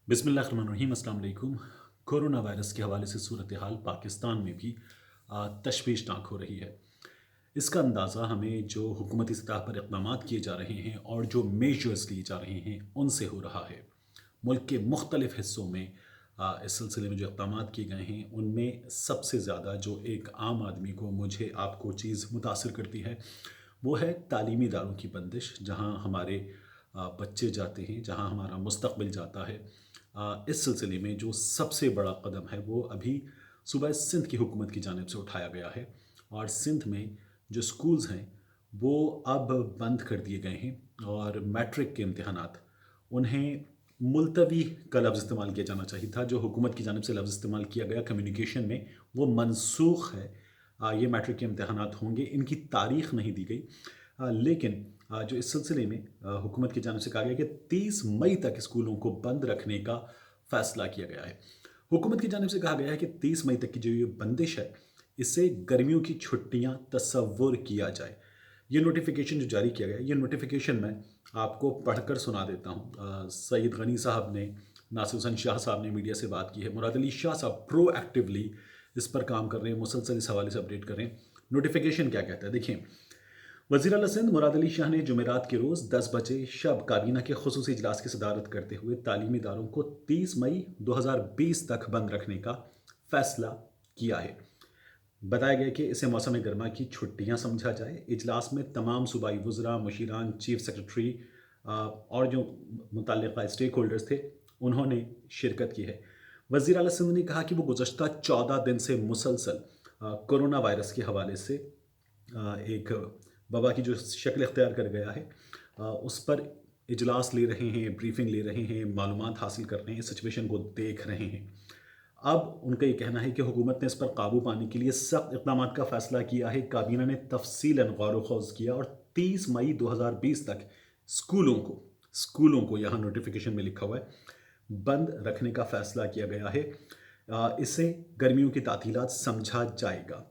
बिस्मिल्लाहिर्रहमानिर्रहीम। अस्सलाम वालेकुम। कोरोना वायरस के हवाले से सूरत हाल पाकिस्तान में भी तशवीशनाक हो रही है। इसका अंदाज़ा हमें जो हुकूमती सतह पर इक़दाम किए जा रहे हैं और जो मेजर्स लिए जा रहे हैं उनसे हो रहा है। मुल्क के मुख्तलिफ़ हिस्सों में इस सिलसिले में जो इक़दाम किए गए हैं उनमें सबसे ज़्यादा जो एक आम आदमी को, मुझे, आपको चीज़ मुतासिर करती है वो है तालीमी इदारों की बंदिश, जहाँ हमारे बच्चे जाते हैं, जहाँ हमारा मुस्तक़बिल जाता है। इस सिलसिले में जो सबसे बड़ा कदम है वो अभी सूबा सिंध की हुकूमत की जानिब से उठाया गया है और सिंध में जो स्कूल्स हैं वो अब बंद कर दिए गए हैं और मैट्रिक के इम्तहानात उन्हें मुलतवी का लफ्ज़ इस्तेमाल किया जाना चाहिए था। जो हुकूमत की जानिब से लफ्ज़ इस्तेमाल किया गया कम्युनिकेशन में वो मनसूख है। ये मैट्रिक के इम्तहानात होंगे, इनकी तारीख़ नहीं दी गई। लेकिन जो इस सिलसिले में हुकूमत की जानिब से कहा गया कि 30 मई तक स्कूलों को बंद रखने का फ़ैसला किया गया है। हुकूमत की जानिब से कहा गया है कि 30 मई तक की जो ये बंदिश है, इससे गर्मियों की छुट्टियां तसव्वुर किया जाए। ये नोटिफिकेशन जो जारी किया गया है, ये नोटिफिकेशन मैं आपको पढ़कर सुना देता हूँ। सईद गनी साहब ने, नासिर हुसैन शाह साहब ने मीडिया से बात की है, मुराद अली शाह साहब प्रोएक्टिवली इस पर काम कर रहे हैं, मुसलसल इस हवाले से अपडेट कर रहे हैं। नोटिफिकेशन क्या कहता है देखिए। वज़ीर आला सिंध मुराद अली शाह ने जुमेरात के रोज़ 10 बजे शब काबीना के खुसूसी इजलास की सदारत करते हुए तालीमी इदारों को 30 मई 2020 तक बंद रखने का फ़ैसला किया है। बताया गया कि इसे मौसम गर्मा की छुट्टियां समझा जाए। इजलास में तमाम सूबाई वज़रा, मुशीरान, चीफ सेक्रेटरी और जो मुतल्लिक़ा स्टेक होल्डर्स थे उन्होंने शिरकत की है। वज़ीर आला सिंध ने कहा कि वो गुज़श्ता 14 दिन से मुसलसल कोरोना वायरस के हवाले से एक वबा की जो शक्ल इख्तियार कर गया है उस पर इजलास ले रहे हैं, ब्रीफिंग ले रहे हैं, मालूमात हासिल कर रहे हैं, सिचुएशन को देख रहे हैं। अब उनका ये कहना है कि हुकूमत ने इस पर काबू पाने के लिए सख्त इक़दाम का फ़ैसला किया है। काबीना ने तफसीलन गौर व ख़ौज़ किया और 30 मई 2020 तक स्कूलों को यहाँ नोटिफिकेशन में लिखा हुआ है बंद रखने का फ़ैसला किया गया है। इससे गर्मियों की तातीलात समझा जाएगा।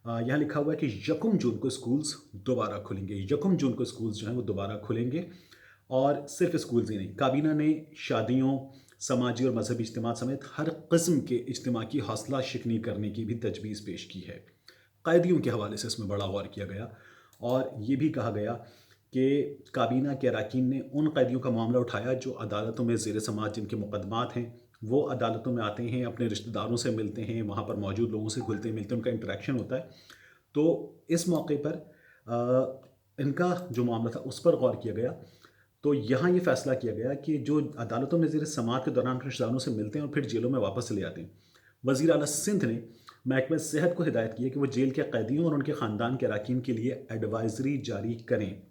यहाँ लिखा हुआ है कि 1 जून को स्कूल्स दोबारा खुलेंगे। 1 जून को स्कूल्स जो हैं वो दोबारा खुलेंगे और सिर्फ स्कूल्स ही नहीं, काबीना ने शादियों, समाजी और मजहबी इज्तिमा समेत हर किस्म के इज्तिमा की हौसला शिकनी करने की भी तजवीज़ पेश की है। कैदियों के हवाले से इसमें बड़ा गौर किया गया और ये भी कहा गया कि काबीना के अरकान ने उन कैदियों का मामला उठाया जो अदालतों में ज़ेर समात जिनके मुकदमात हैं, वो अदालतों में आते हैं, अपने रिश्तेदारों से मिलते हैं, वहाँ पर मौजूद लोगों से घुलते मिलते हैं, उनका इंटरेक्शन होता है। तो इस मौके पर इनका जो मामला था उस पर गौर किया गया। तो यहाँ ये फैसला किया गया कि जो अदालतों में ज़ेर समात के दौरान अपने रिश्तेदारों से मिलते हैं और फिर जेलों में वापस चले आते हैं, वज़ीर आला सिंध ने महकमे सेहत को हिदायत की है कि वो जेल के कैदियों और उनके ख़ानदान के अरकान के लिए एडवाइजरी जारी करें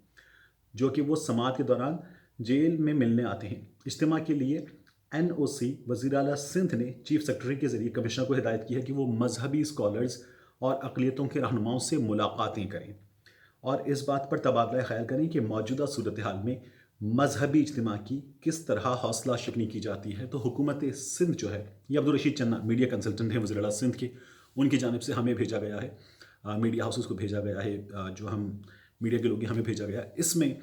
जो कि वो समात के दौरान जेल में मिलने आते हैं। इज्तिमा के लिए NOC वज़ीर आला सिंध ने चीफ सेक्रेटरी के ज़रिए कमिश्नर को हिदायत की है कि वो मजहबी स्कॉलर्स और अक़लियतों के रहनुमाओं से मुलाकातें करें और इस बात पर तबादला ख्याल करें कि मौजूदा सूरत हाल में मजहबी इज्तिमा की किस तरह हौसला शिकनी की जाती है। तो हुकूमत सिंध जो है, ये अब्दुल रशीद चन्ना मीडिया कंसल्टेंट हैं वज़ीर आला सिंध के, उनकी जानिब से हमें भेजा गया है, मीडिया हाउसेस को भेजा गया है, जो हम मीडिया के लोग हैं हमें भेजा गया है। इसमें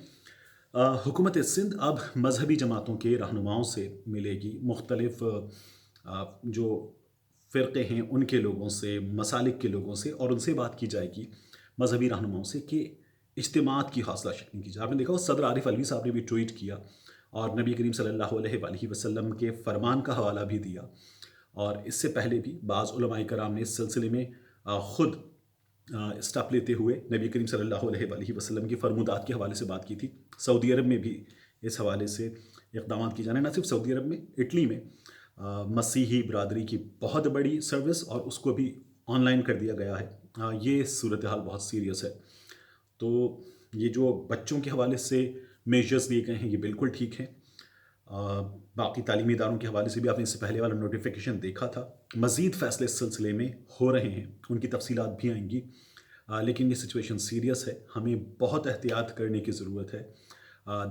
हुकूमत सिंध अब मजहबी जमातों के रहनुमाओं से मिलेगी, मुख्तलिफ जो फ़िरक़े हैं उनके लोगों से, मसालिक के लोगों से, और उनसे बात की जाएगी मजहबी रहनुमाओं से कि इज्तिमात की हौसला शिकनी की जाए। आपने देखा सदर आरिफ अलवी साहब ने भी ट्वीट किया और नबी करीम सल्लल्लाहु अलैहि वसल्लम के फरमान का हवाला भी दिया और इससे पहले भी बाज़ उलमाए कराम ने इस सिलसिले में ख़ुद स्टेप लेते हुए नबी करीम सल्लल्लाहु अलैहि वसल्लम की फरमुदात के हवाले से बात की थी। सऊदी अरब में भी इस हवाले से इक़दाम किए जाने, न सिर्फ सऊदी अरब में, इटली में मसीही बरादरी की बहुत बड़ी सर्विस और उसको भी ऑनलाइन कर दिया गया है। ये सूरत हाल बहुत सीरियस है। तो ये जो बच्चों के हवाले से मेजर्स लिए गए हैं ये बिल्कुल ठीक हैं। बाकी तालीमी इदारों के हवाले से भी आपने इससे पहले वाला नोटिफिकेशन देखा था। मज़ीद फ़ैसले इस सिलसिले में हो रहे हैं, उनकी तफसीलात भी आएंगी, लेकिन ये सिचुएशन सीरियस है, हमें बहुत एहतियात करने की ज़रूरत है।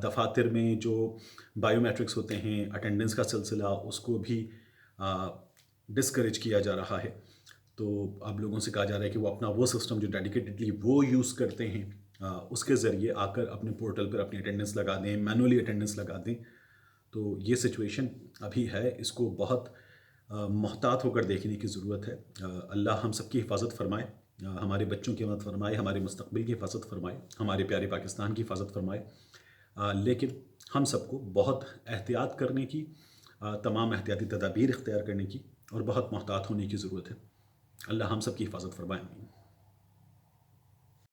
दफातर में जो बायोमेट्रिक्स होते हैं, अटेंडेंस का सिलसिला, उसको भी डिस्करेज किया जा रहा है। तो अब लोगों से कहा जा रहा है कि वो अपना वो सिस्टम जो डेडिकेटेडली वो यूज़ करते हैं उसके ज़रिए आकर अपने पोर्टल पर अपनी अटेंडेंस लगा दें, मैनुअली अटेंडेंस लगा दें। تو یہ سچویشن ابھی ہے، اس کو بہت محتاط ہو کر دیکھنے کی ضرورت ہے۔ اللہ ہم سب کی حفاظت فرمائے، ہمارے بچوں کی حفاظت فرمائے، ہمارے مستقبل کی حفاظت فرمائے، ہمارے پیارے پاکستان کی حفاظت فرمائے۔ لیکن ہم سب کو بہت احتیاط کرنے کی، تمام احتیاطی تدابیر اختیار کرنے کی اور بہت محتاط ہونے کی ضرورت ہے۔ اللہ ہم سب کی حفاظت فرمائے۔